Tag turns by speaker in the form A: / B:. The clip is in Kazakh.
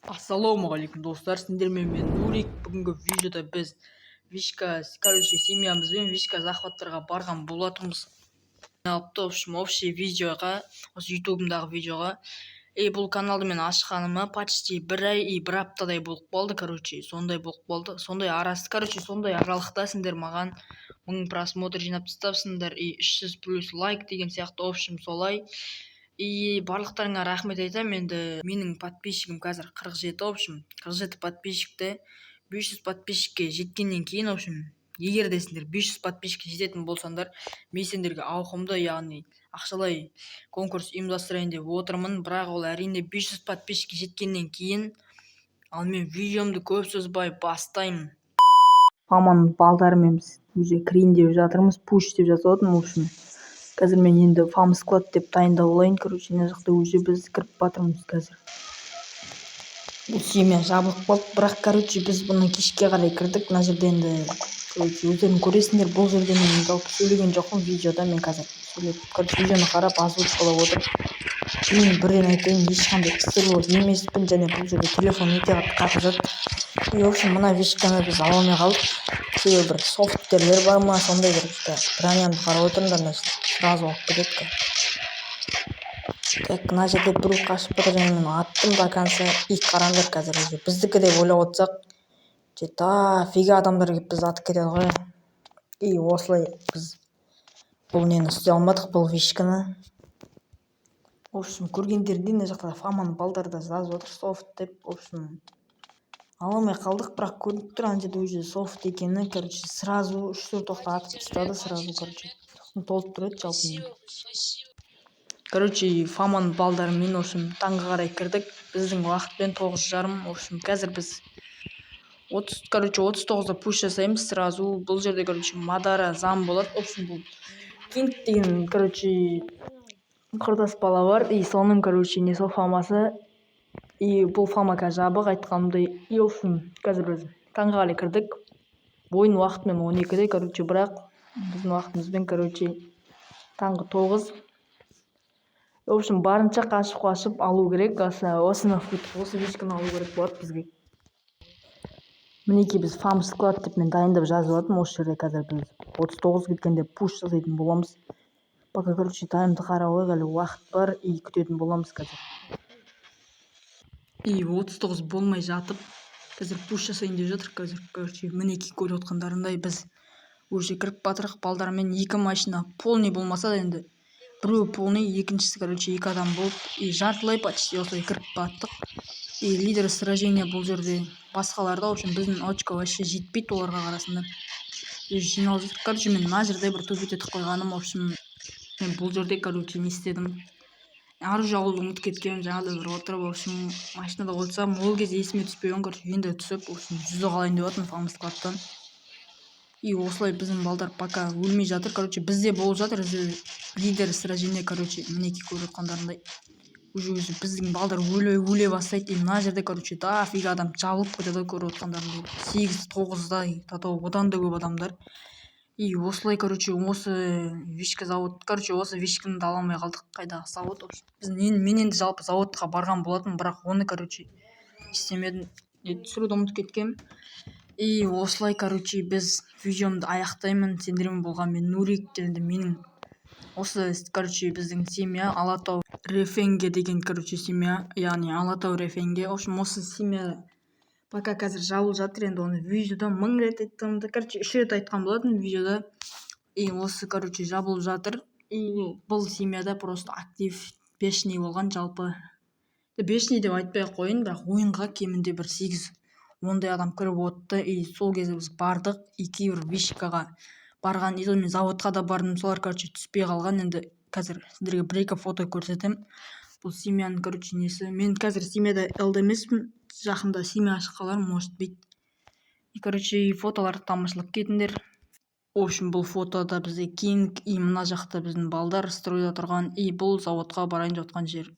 A: Ассалаумағалейкум достар, сендермен мен Нурик. Бүгінгі видеода біз Вишка, семьямызбен Вишка захваттарға барған болатынбыз. Алыпты, общий видеоға, осы ютубымдағы видеоға. Бұл каналды мен ашқаныма почти бір ай и бір аптадай болып қалды, сондай болып қалды. Сондай арасы, сондай аралықта сендер маған 1000 просмотр жинап тастапсыңдар и 300 плюс лайк деген сияқты, солай. И барлықтарыңа рахмет айтамын. Енді менің подписчигім қазір 47, 47 подписчикті 500 подписчикке жеткеннен кейін, егер де сендер 500 подписчикке жететін болсаңдар, мен сендерге ауқымды, яғни ақшалай конкурс ұйымдастырайын деп отырмын. Бірақ ол әрине 500 подписчикке жеткеннен кейін. Ал мен видеомды көп созбай бастаймын. Маманың балдарымен біз уже кірейін деп жатырмыз, пуш деп жазып отырмын. Қазір мен енді фам склад деп дайындап алайын. Мына жақта уже біз кіріп батырмыз қазір. Бұл семья жабылып қалды, бірақ біз бұны кешке қарай кірдік. Мына жерде енді өздерің көресіңдер. Бұл жерде мен жалпы сөйлеген жоқпын видеода. Мен қазір сөйлеп видеоны қарап озвучкалап отырып. Мен бірден айтайын, ешқандай кісілік емеспін, және бұл жерде телефон өте қатты жатыр. Мына вишканы біз ала алмай қалдық. Себебі бір софттерлер бар ма, сондай бір бронямды қарап отырмын, сразу алып кетеді. Так, мына жерде біреу қашып жатыр, және мен аттым до конца. Қараңдар, қазір уже біздікі деп ойлап отырсақ, дофига адамдар келіп бізді атып кетеді ғой. И осылай біз бұл нені істей алмадық, бұл вишканы. Көргендерден мына жақта фаманың балдары да жазып отыр, софт деп. Ала алмай қалдық, бірақ көрініп тұр, ана жерде уже софт екені. Сразу 3-4 тоқта атып тастады, сразу, толып тұр еді жалпы. Фаманың балдарымен, таңға қарай кірдік. Біздің уақытпен 9:30. Қазір біз 39-да пуш жасаймыз сразу. Бұл жерде, Мадара зам болады. Бұл Кинг деген, құрдас бала бар. И соның, не сол фамасы. И бұл фама жабық, айтқанымдай. И қазір біз таңға қарай кірдік. Ойын уақытымен 12-де, бірақ біздің уақытымызбен, таңғы 9. Барынша қашып алу керек. Осы вишканы алу керек болады бізге. Мінекей біз фам склад деп мен дайындап жазып жатырмын. Осы жерде қазір біз 39 кеткенде пуш жасайтын боламыз. Пока, таймды қарап алайық, әлі уақыт бар, и күтетін боламыз қазір. И 39 болмай жатып, қазір пуш жасайын деп жатыр. Қазір, мінекей көріп отқандарындай біз уже кіріп батырық. Балдармен 2 машина полный болмаса да енді біреу полный, екіншісі, 2 адам болып, и жартылай почти осылай кіріп баттық. И лидер сражения бұл жерде басқаларда, біздің очко вообще жетпейді оларға қарасында. Жиналып жатыр. Мен мына жерде бір тупит етіп қойғаным, мен бұл жерде, не істедім. Оружие алуды ұмытып кеткенмін, жаңағыда бір отырып, машинада отырсам, ол кезде есіме түспеген, енді түсіп, 100 қалайын деп жатырмын фам складтан. И осылай біздің балдар пока өлмей жатыр. Бізде болып жатыр лидер сражение, мінекей көріп отқандарындай. Уже біздің балдар өле бастайды. И мына жерде, дофига адам жабылып кетеді, көріп отқандарындай. 8-9-да, одан да көп адамдар. И осылай, осы вишка завод, осы вишканы ала алмай қалдық. Қайдағы завод? Мен енді жалпы заводқа барған болатын, бірақ оны, істемедім. Түсіруді ұмытып кеткем. И осылай, біз видеомды аяқтаймын. Сендермен болған мен Нурик, енді менің осы, біздің семья Алатау Рефенге деген, семья, яғни Алатау Рефенге. Осы семья пока қазір жабылып жатыр. Енді оны видеода 1000 рет айттым, 3 рет айтқан болатын видеода. И осы, жабылып жатыр. И бұл семьяда просто актив бешний болған, жалпы. Бешний деп айтпай қойын, бірақ ойынға кемінде бір 8-10 адам кіріп отты. И сол кезде біз бардық. И кейбір вишкаға барған, и мен заводқа да бардым. Солар, түспей қалған. Енді қазір сіздерге бір-екі фото көрсетем. Бұл семьяның, несі. Мен қазір семьяда ЛД емеспін. Жақында семья ашып қаларым, может быть. И фотоларды тамашалап кетіңдер. Бұл фотода бізде Кинг, и мына жақта біздің балдар стройда тұрған. И бұл заводқа барайын жатқан жер.